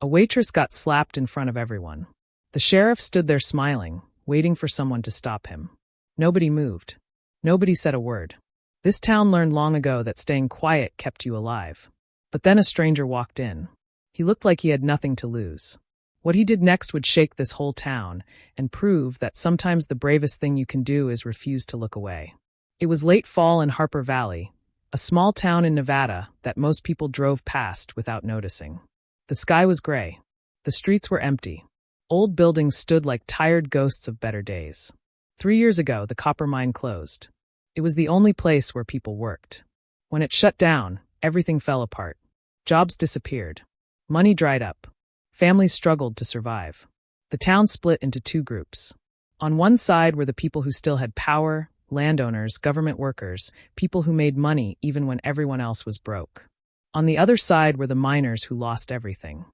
A waitress got slapped in front of everyone. The sheriff stood there smiling, waiting for someone to stop him. Nobody moved. Nobody said a word. This town learned long ago that staying quiet kept you alive. But then a stranger walked in. He looked like he had nothing to lose. What he did next would shake this whole town and prove that sometimes the bravest thing you can do is refuse to look away. It was late fall in Harper Valley, a small town in Nevada that most people drove past without noticing. The sky was gray. The streets were empty. Old buildings stood like tired ghosts of better days. 3 years ago, the copper mine closed. It was the only place where people worked. When it shut down, everything fell apart. Jobs disappeared. Money dried up. Families struggled to survive. The town split into two groups. On one side were the people who still had power, landowners, government workers, people who made money even when everyone else was broke. On the other side were the miners who lost everything.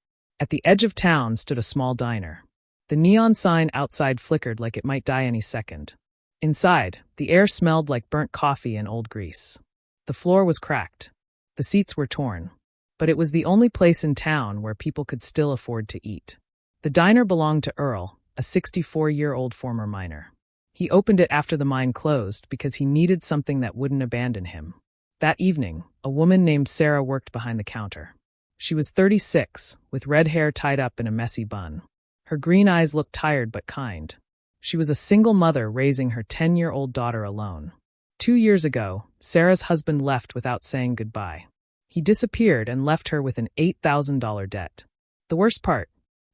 At the edge of town stood a small diner. The neon sign outside flickered like it might die any second. Inside, the air smelled like burnt coffee and old grease. The floor was cracked. The seats were torn. But it was the only place in town where people could still afford to eat. The diner belonged to Earl, a 64-year-old former miner. He opened it after the mine closed because he needed something that wouldn't abandon him. That evening, a woman named Sarah worked behind the counter. She was 36, with red hair tied up in a messy bun. Her green eyes looked tired but kind. She was a single mother raising her 10-year-old daughter alone. 2 years ago, Sarah's husband left without saying goodbye. He disappeared and left her with an $8,000 debt. The worst part,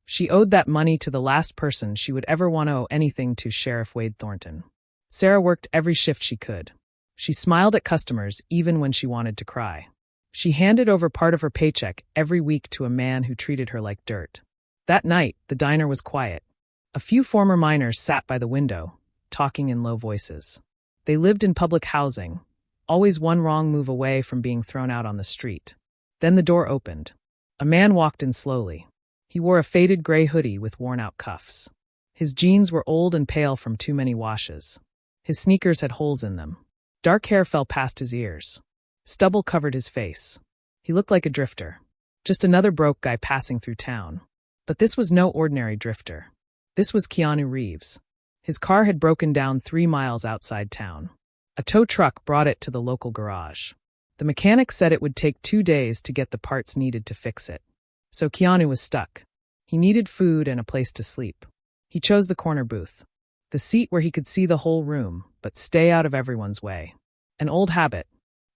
she owed that money to the last person she would ever want to owe anything to, Sheriff Wade Thornton. Sarah worked every shift she could. She smiled at customers even when she wanted to cry. She handed over part of her paycheck every week to a man who treated her like dirt. That night, the diner was quiet. A few former miners sat by the window, talking in low voices. They lived in public housing, always one wrong move away from being thrown out on the street. Then the door opened. A man walked in slowly. He wore a faded gray hoodie with worn-out cuffs. His jeans were old and pale from too many washes. His sneakers had holes in them. Dark hair fell past his ears. Stubble covered his face. He looked like a drifter. Just another broke guy passing through town. But this was no ordinary drifter. This was Keanu Reeves. His car had broken down 3 miles outside town. A tow truck brought it to the local garage. The mechanic said it would take 2 days to get the parts needed to fix it. So Keanu was stuck. He needed food and a place to sleep. He chose the corner booth. The seat where he could see the whole room, but stay out of everyone's way. An old habit.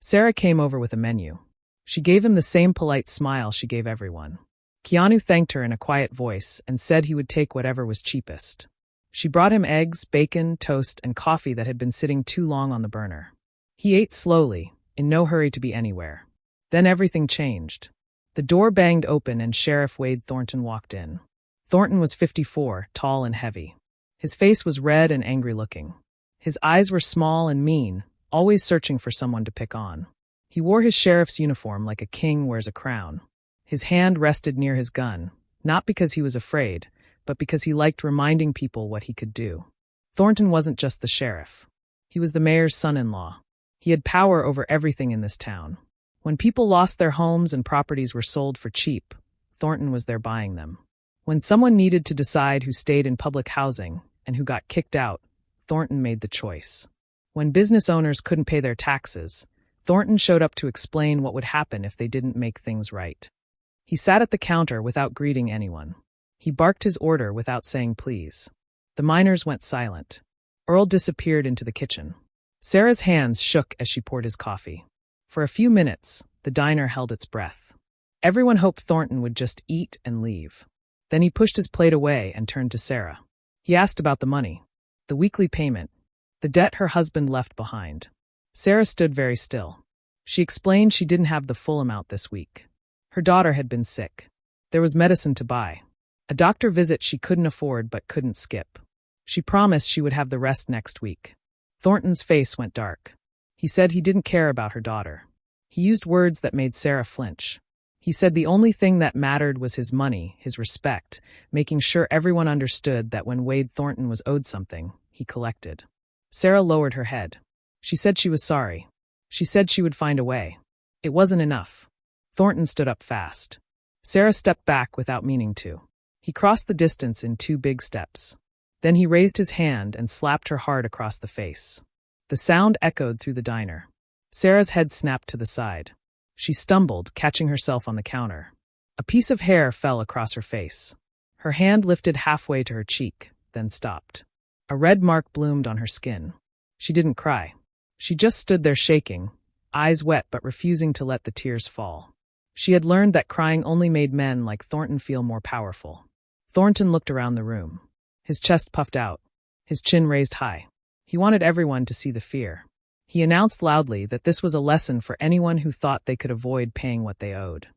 Sarah came over with a menu. She gave him the same polite smile she gave everyone. Keanu thanked her in a quiet voice and said he would take whatever was cheapest. She brought him eggs, bacon, toast, and coffee that had been sitting too long on the burner. He ate slowly, in no hurry to be anywhere. Then everything changed. The door banged open and Sheriff Wade Thornton walked in. Thornton was 54, tall and heavy. His face was red and angry-looking. His eyes were small and mean, always searching for someone to pick on. He wore his sheriff's uniform like a king wears a crown. His hand rested near his gun, not because he was afraid, but because he liked reminding people what he could do. Thornton wasn't just the sheriff. He was the mayor's son-in-law. He had power over everything in this town. When people lost their homes and properties were sold for cheap, Thornton was there buying them. When someone needed to decide who stayed in public housing and who got kicked out, Thornton made the choice. When business owners couldn't pay their taxes, Thornton showed up to explain what would happen if they didn't make things right. He sat at the counter without greeting anyone. He barked his order without saying please. The miners went silent. Earl disappeared into the kitchen. Sarah's hands shook as she poured his coffee. For a few minutes, the diner held its breath. Everyone hoped Thornton would just eat and leave. Then he pushed his plate away and turned to Sarah. He asked about the money, the weekly payment, the debt her husband left behind. Sarah stood very still. She explained she didn't have the full amount this week. Her daughter had been sick. There was medicine to buy. A doctor visit she couldn't afford but couldn't skip. She promised she would have the rest next week. Thornton's face went dark. He said he didn't care about her daughter. He used words that made Sarah flinch. He said the only thing that mattered was his money, his respect, making sure everyone understood that when Wade Thornton was owed something, he collected. Sarah lowered her head. She said she was sorry. She said she would find a way. It wasn't enough. Thornton stood up fast. Sarah stepped back without meaning to. He crossed the distance in 2 big steps. Then he raised his hand and slapped her hard across the face. The sound echoed through the diner. Sarah's head snapped to the side. She stumbled, catching herself on the counter. A piece of hair fell across her face. Her hand lifted halfway to her cheek, then stopped. A red mark bloomed on her skin. She didn't cry. She just stood there shaking, eyes wet but refusing to let the tears fall. She had learned that crying only made men like Thornton feel more powerful. Thornton looked around the room. His chest puffed out, his chin raised high. He wanted everyone to see the fear. He announced loudly that this was a lesson for anyone who thought they could avoid paying what they owed.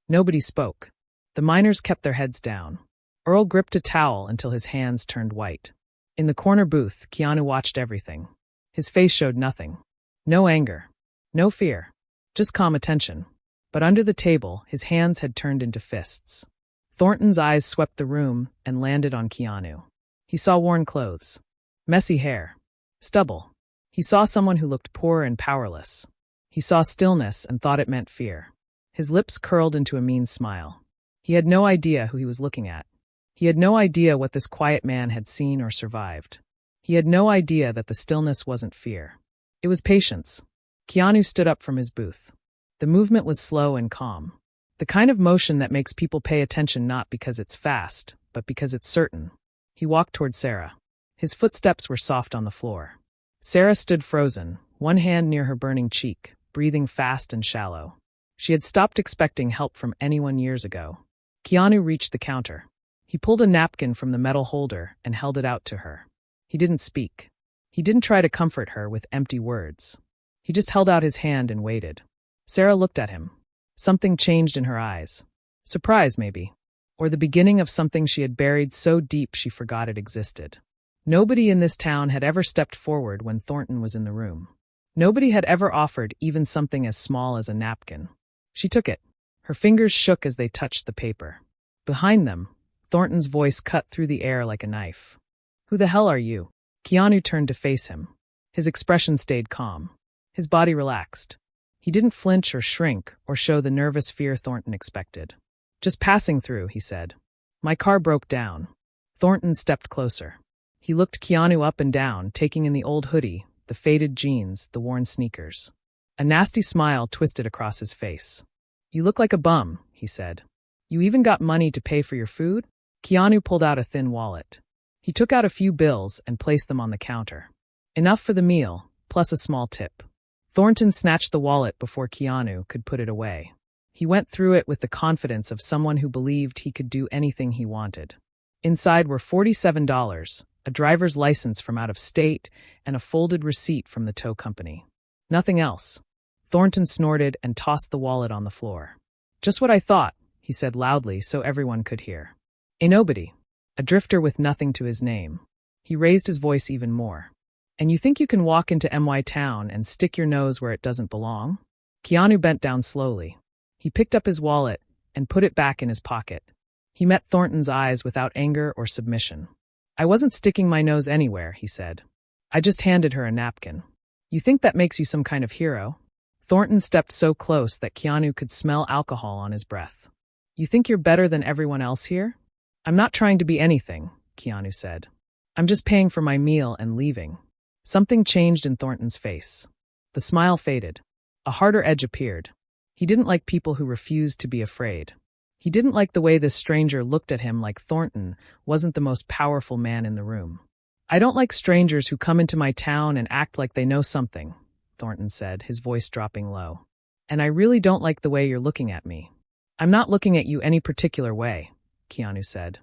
Nobody spoke. The miners kept their heads down. Earl gripped a towel until his hands turned white. In the corner booth, Keanu watched everything. His face showed nothing. No anger. No fear. Just calm attention. But under the table, his hands had turned into fists. Thornton's eyes swept the room and landed on Keanu. He saw worn clothes. Messy hair. Stubble. He saw someone who looked poor and powerless. He saw stillness and thought it meant fear. His lips curled into a mean smile. He had no idea who he was looking at. He had no idea what this quiet man had seen or survived. He had no idea that the stillness wasn't fear. It was patience. Keanu stood up from his booth. The movement was slow and calm. The kind of motion that makes people pay attention not because it's fast, but because it's certain. He walked toward Sarah. His footsteps were soft on the floor. Sarah stood frozen, one hand near her burning cheek, breathing fast and shallow. She had stopped expecting help from anyone years ago. Keanu reached the counter. He pulled a napkin from the metal holder and held it out to her. He didn't speak. He didn't try to comfort her with empty words. He just held out his hand and waited. Sarah looked at him. Something changed in her eyes. Surprise, maybe. Or the beginning of something she had buried so deep she forgot it existed. Nobody in this town had ever stepped forward when Thornton was in the room. Nobody had ever offered even something as small as a napkin. She took it. Her fingers shook as they touched the paper. Behind them, Thornton's voice cut through the air like a knife. "Who the hell are you?" Keanu turned to face him. His expression stayed calm. His body relaxed. He didn't flinch or shrink or show the nervous fear Thornton expected. "Just passing through," he said. "My car broke down." Thornton stepped closer. He looked Keanu up and down, taking in the old hoodie, the faded jeans, the worn sneakers. A nasty smile twisted across his face. "You look like a bum," he said. "You even got money to pay for your food?" Keanu pulled out a thin wallet. He took out a few bills and placed them on the counter. Enough for the meal, plus a small tip. Thornton snatched the wallet before Keanu could put it away. He went through it with the confidence of someone who believed he could do anything he wanted. Inside were $47, a driver's license from out of state, and a folded receipt from the tow company. Nothing else. Thornton snorted and tossed the wallet on the floor. "Just what I thought," he said loudly so everyone could hear. "A nobody. A drifter with nothing to his name." He raised his voice even more. "And you think you can walk into MY Town and stick your nose where it doesn't belong?" Keanu bent down slowly. He picked up his wallet and put it back in his pocket. He met Thornton's eyes without anger or submission. "I wasn't sticking my nose anywhere," he said. "I just handed her a napkin." "You think that makes you some kind of hero?" Thornton stepped so close that Keanu could smell alcohol on his breath. "You think you're better than everyone else here?" "I'm not trying to be anything," Keanu said. "I'm just paying for my meal and leaving." Something changed in Thornton's face. The smile faded. A harder edge appeared. He didn't like people who refused to be afraid. He didn't like the way this stranger looked at him like Thornton wasn't the most powerful man in the room. "I don't like strangers who come into my town and act like they know something," Thornton said, his voice dropping low. "And I really don't like the way you're looking at me." "I'm not looking at you any particular way," Keanu said.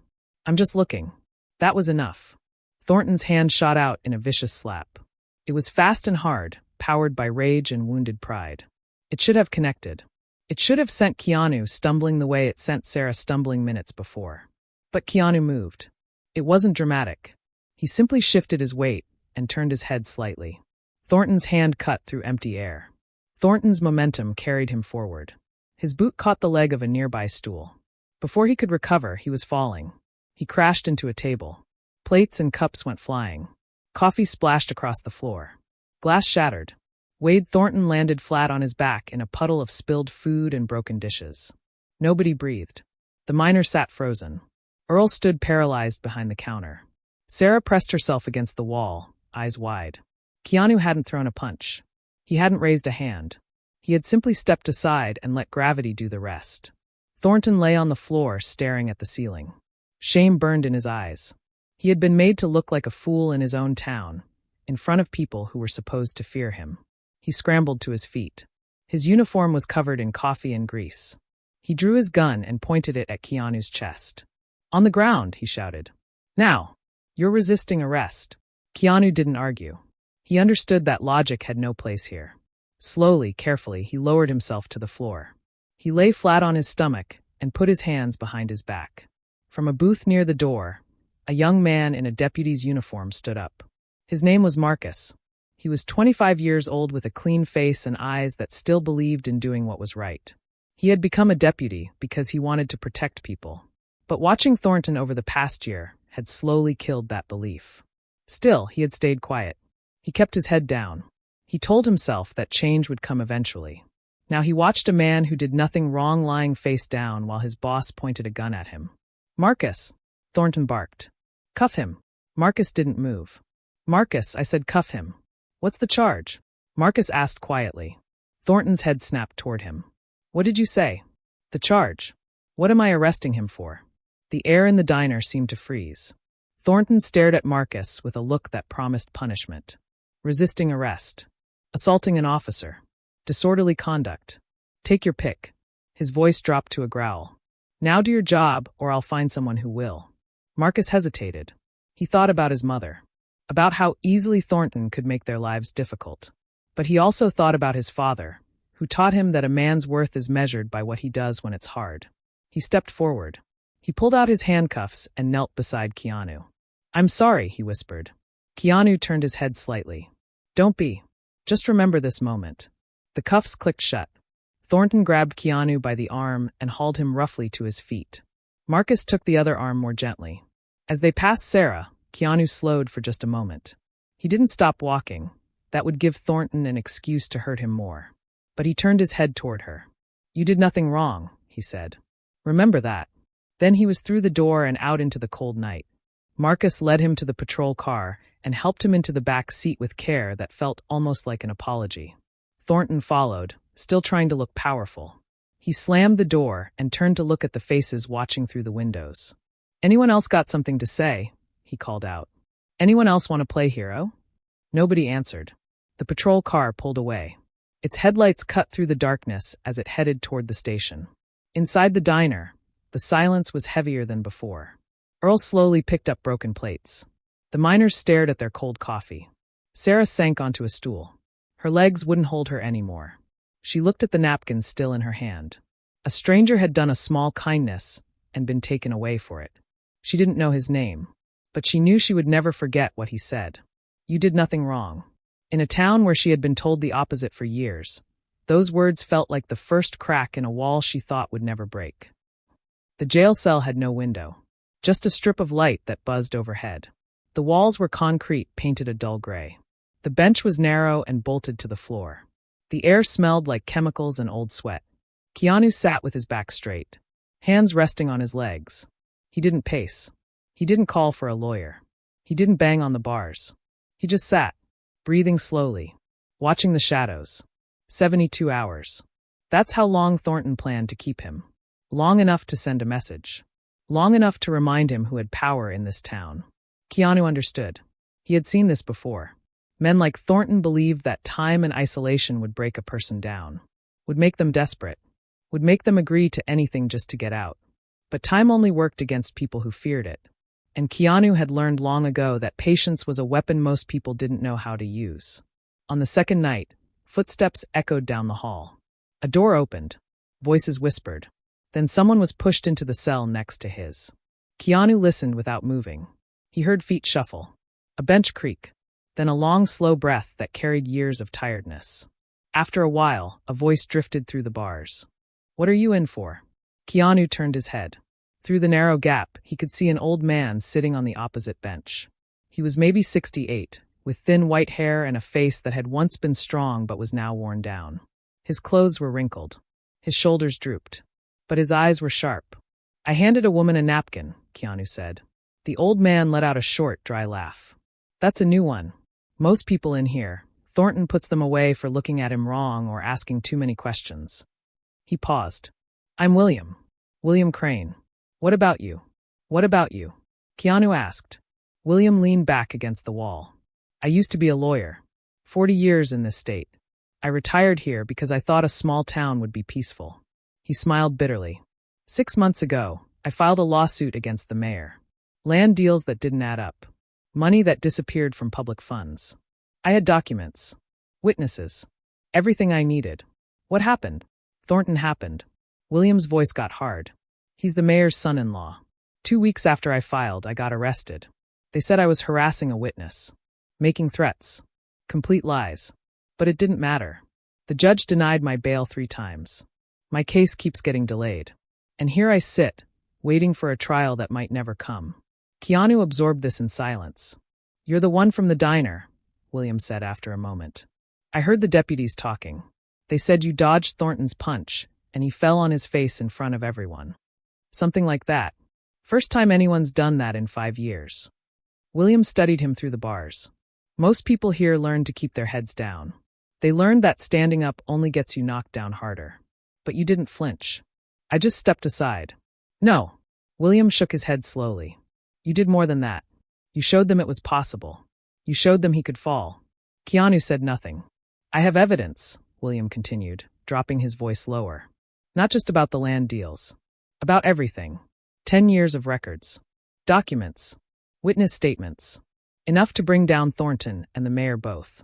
"I'm just looking." That was enough. Thornton's hand shot out in a vicious slap. It was fast and hard, powered by rage and wounded pride. It should have connected. It should have sent Keanu stumbling the way it sent Sarah stumbling minutes before. But Keanu moved. It wasn't dramatic. He simply shifted his weight and turned his head slightly. Thornton's hand cut through empty air. Thornton's momentum carried him forward. His boot caught the leg of a nearby stool. Before he could recover, he was falling. He crashed into a table. Plates and cups went flying. Coffee splashed across the floor. Glass shattered. Wade Thornton landed flat on his back in a puddle of spilled food and broken dishes. Nobody breathed. The miner sat frozen. Earl stood paralyzed behind the counter. Sarah pressed herself against the wall, eyes wide. Keanu hadn't thrown a punch. He hadn't raised a hand. He had simply stepped aside and let gravity do the rest. Thornton lay on the floor, staring at the ceiling. Shame burned in his eyes. He had been made to look like a fool in his own town, in front of people who were supposed to fear him. He scrambled to his feet. His uniform was covered in coffee and grease. He drew his gun and pointed it at Keanu's chest. "On the ground," he shouted. "Now! You're resisting arrest." Keanu didn't argue. He understood that logic had no place here. Slowly, carefully, he lowered himself to the floor. He lay flat on his stomach and put his hands behind his back. From a booth near the door, a young man in a deputy's uniform stood up. His name was Marcus. He was 25 years old with a clean face and eyes that still believed in doing what was right. He had become a deputy because he wanted to protect people. But watching Thornton over the past year had slowly killed that belief. Still, he had stayed quiet. He kept his head down. He told himself that change would come eventually. Now he watched a man who did nothing wrong lying face down while his boss pointed a gun at him. "Marcus!" Thornton barked. "Cuff him." Marcus didn't move. "Marcus, I said cuff him." "What's the charge?" Marcus asked quietly. Thornton's head snapped toward him. "What did you say?" "The charge. What am I arresting him for?" The air in the diner seemed to freeze. Thornton stared at Marcus with a look that promised punishment. Resisting arrest. Assaulting an officer. Disorderly conduct. Take your pick. His voice dropped to a growl. "Now do your job, or I'll find someone who will." Marcus hesitated. He thought about his mother. About how easily Thornton could make their lives difficult. But he also thought about his father, who taught him that a man's worth is measured by what he does when it's hard. He stepped forward. He pulled out his handcuffs and knelt beside Keanu. "I'm sorry," he whispered. Keanu turned his head slightly. "Don't be. Just remember this moment." The cuffs clicked shut. Thornton grabbed Keanu by the arm and hauled him roughly to his feet. Marcus took the other arm more gently. As they passed Sarah, Keanu slowed for just a moment. He didn't stop walking. That would give Thornton an excuse to hurt him more. But he turned his head toward her. "You did nothing wrong," he said. "Remember that." Then he was through the door and out into the cold night. Marcus led him to the patrol car and helped him into the back seat with care that felt almost like an apology. Thornton followed, still trying to look powerful. He slammed the door and turned to look at the faces watching through the windows. "Anyone else got something to say?" he called out. "Anyone else want to play hero?" Nobody answered. The patrol car pulled away. Its headlights cut through the darkness as it headed toward the station. Inside the diner, the silence was heavier than before. Earl slowly picked up broken plates. The miners stared at their cold coffee. Sarah sank onto a stool. Her legs wouldn't hold her anymore. She looked at the napkins still in her hand. A stranger had done a small kindness and been taken away for it. She didn't know his name, but she knew she would never forget what he said. "You did nothing wrong." In a town where she had been told the opposite for years, those words felt like the first crack in a wall she thought would never break. The jail cell had no window, just a strip of light that buzzed overhead. The walls were concrete, painted a dull gray. The bench was narrow and bolted to the floor. The air smelled like chemicals and old sweat. Keanu sat with his back straight, hands resting on his legs. He didn't pace. He didn't call for a lawyer. He didn't bang on the bars. He just sat, breathing slowly, watching the shadows. 72 hours. That's how long Thornton planned to keep him. Long enough to send a message. Long enough to remind him who had power in this town. Keanu understood. He had seen this before. Men like Thornton believed that time and isolation would break a person down, would make them desperate, would make them agree to anything just to get out. But time only worked against people who feared it. And Keanu had learned long ago that patience was a weapon most people didn't know how to use. On the second night, footsteps echoed down the hall. A door opened. Voices whispered. Then someone was pushed into the cell next to his. Keanu listened without moving. He heard feet shuffle, a bench creak, then a long, slow breath that carried years of tiredness. After a while, a voice drifted through the bars. "What are you in for?" Keanu turned his head. Through the narrow gap, he could see an old man sitting on the opposite bench. He was maybe 68, with thin white hair and a face that had once been strong but was now worn down. His clothes were wrinkled. His shoulders drooped. But his eyes were sharp. I handed a woman a napkin, Keanu said. The old man let out a short, dry laugh. That's a new one. Most people in here, Thornton puts them away for looking at him wrong or asking too many questions. He paused. I'm William. William Crane. What about you? What about you? Keanu asked. William leaned back against the wall. I used to be a lawyer. 40 years in this state. I retired here because I thought a small town would be peaceful. He smiled bitterly. 6 months ago, I filed a lawsuit against the mayor. Land deals that didn't add up. Money that disappeared from public funds. I had documents. Witnesses. Everything I needed. What happened? Thornton happened. William's voice got hard. He's the mayor's son-in-law. 2 weeks after I filed, I got arrested. They said I was harassing a witness. Making threats. Complete lies. But it didn't matter. The judge denied my bail 3 times. My case keeps getting delayed. And here I sit, waiting for a trial that might never come. Keanu absorbed this in silence. You're the one from the diner, William said after a moment. I heard the deputies talking. They said you dodged Thornton's punch, and he fell on his face in front of everyone. Something like that. First time anyone's done that in 5 years. William studied him through the bars. Most people here learn to keep their heads down. They learned that standing up only gets you knocked down harder. But you didn't flinch. I just stepped aside. No. William shook his head slowly. You did more than that. You showed them it was possible. You showed them he could fall. Keanu said nothing. I have evidence, William continued, dropping his voice lower. Not just about the land deals. About everything. 10 years of records. Documents. Witness statements. Enough to bring down Thornton and the mayor both.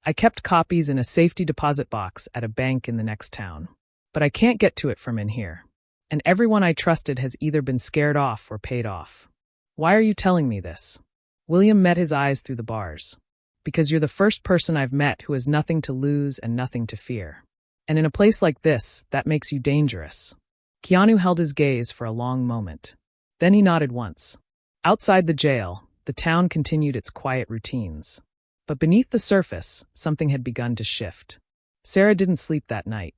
I kept copies in a safety deposit box at a bank in the next town. But I can't get to it from in here. And everyone I trusted has either been scared off or paid off. Why are you telling me this? William met his eyes through the bars. Because you're the first person I've met who has nothing to lose and nothing to fear. And in a place like this, that makes you dangerous. Keanu held his gaze for a long moment. Then he nodded once. Outside the jail, the town continued its quiet routines. But beneath the surface, something had begun to shift. Sarah didn't sleep that night.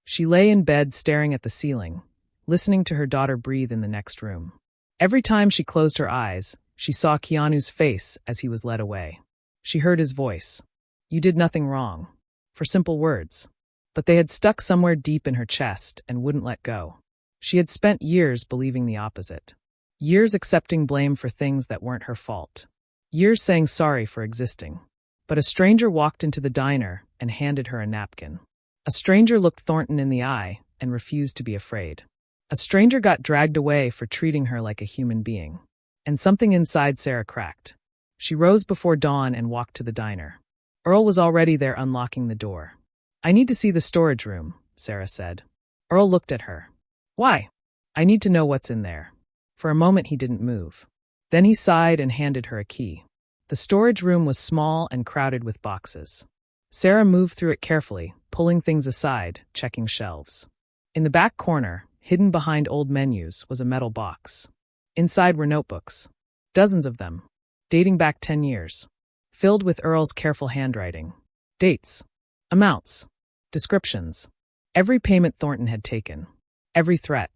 She lay in bed staring at the ceiling, listening to her daughter breathe in the next room. Every time she closed her eyes, she saw Keanu's face as he was led away. She heard his voice. You did nothing wrong. For simple words. But they had stuck somewhere deep in her chest and wouldn't let go. She had spent years believing the opposite. Years accepting blame for things that weren't her fault. Years saying sorry for existing. But a stranger walked into the diner and handed her a napkin. A stranger looked Thornton in the eye and refused to be afraid. A stranger got dragged away for treating her like a human being. And something inside Sarah cracked. She rose before dawn and walked to the diner. Earl was already there unlocking the door. I need to see the storage room, Sarah said. Earl looked at her. Why? I need to know what's in there. For a moment he didn't move. Then he sighed and handed her a key. The storage room was small and crowded with boxes. Sarah moved through it carefully, pulling things aside, checking shelves. In the back corner, hidden behind old menus, was a metal box. Inside were notebooks. Dozens of them. Dating back 10 years. Filled with Earl's careful handwriting. Dates. Amounts. Descriptions. Every payment Thornton had taken. Every threat.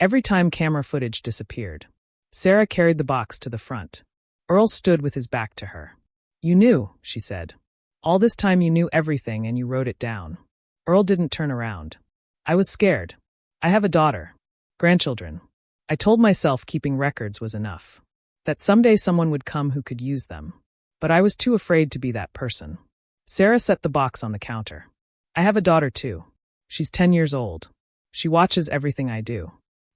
Every time camera footage disappeared. Sarah carried the box to the front. Earl stood with his back to her. You knew, she said. All this time you knew everything and you wrote it down. Earl didn't turn around. I was scared. I have a daughter. Grandchildren. I told myself keeping records was enough. That someday someone would come who could use them. But I was too afraid to be that person. Sarah set the box on the counter. I have a daughter too. She's 10 years old. She watches everything I do.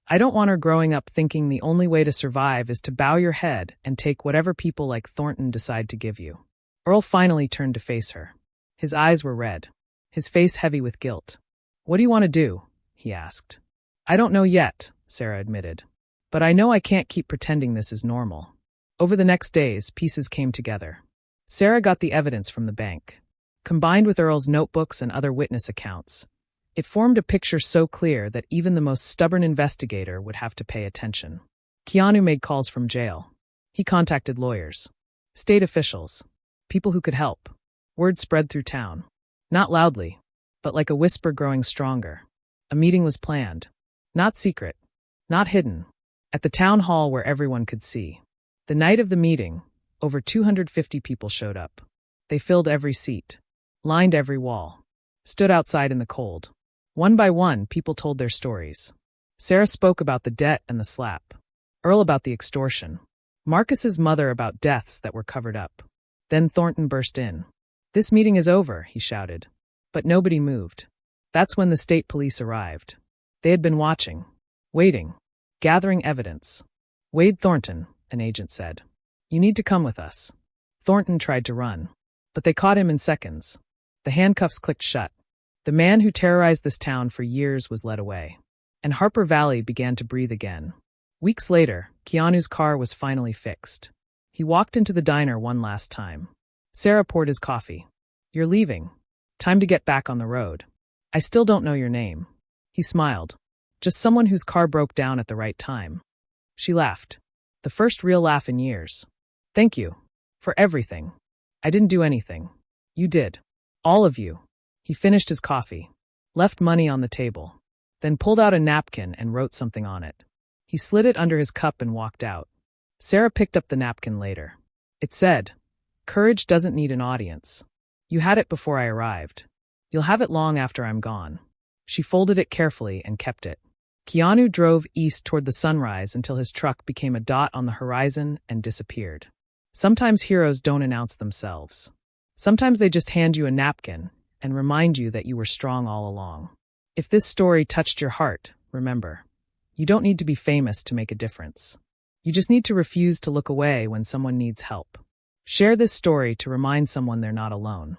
I don't want her growing up thinking the only way to survive is to bow your head and take whatever people like Thornton decide to give you. Earl finally turned to face her. His eyes were red. His face heavy with guilt. What do you want to do? He asked. I don't know yet, Sarah admitted. But I know I can't keep pretending this is normal. Over the next days, pieces came together. Sarah got the evidence from the bank. Combined with Earl's notebooks and other witness accounts, it formed a picture so clear that even the most stubborn investigator would have to pay attention. Keanu made calls from jail. He contacted lawyers, state officials, people who could help. Word spread through town. Not loudly, but like a whisper growing stronger. A meeting was planned. Not secret. Not hidden. at the town hall where everyone could see. The night of the meeting, over 250 people showed up. They filled every seat, lined every wall, stood outside in the cold. One by one, people told their stories. Sarah spoke about the debt and the slap. Earl about the extortion. Marcus's mother about deaths that were covered up. Then Thornton burst in. "This meeting is over," he shouted. But nobody moved. That's when the state police arrived. They had been watching, waiting, gathering evidence. "Wade Thornton," an agent said. "You need to come with us." Thornton tried to run, but they caught him in seconds. The handcuffs clicked shut. The man who terrorized this town for years was led away. And Harper Valley began to breathe again. Weeks later, Keanu's car was finally fixed. He walked into the diner one last time. Sarah poured his coffee. "You're leaving. Time to get back on the road. I still don't know your name." He smiled. "Just someone whose car broke down at the right time." She laughed. The first real laugh in years. "Thank you. For everything. I didn't do anything. You did. All of you." He finished his coffee, left money on the table, then pulled out a napkin and wrote something on it. He slid it under his cup and walked out. Sarah picked up the napkin later. It said, "Courage doesn't need an audience. You had it before I arrived. You'll have it long after I'm gone." She folded it carefully and kept it. Keanu drove east toward the sunrise until his truck became a dot on the horizon and disappeared. Sometimes heroes don't announce themselves. Sometimes they just hand you a napkin and remind you that you were strong all along. If this story touched your heart, remember, you don't need to be famous to make a difference. You just need to refuse to look away when someone needs help. Share this story to remind someone they're not alone.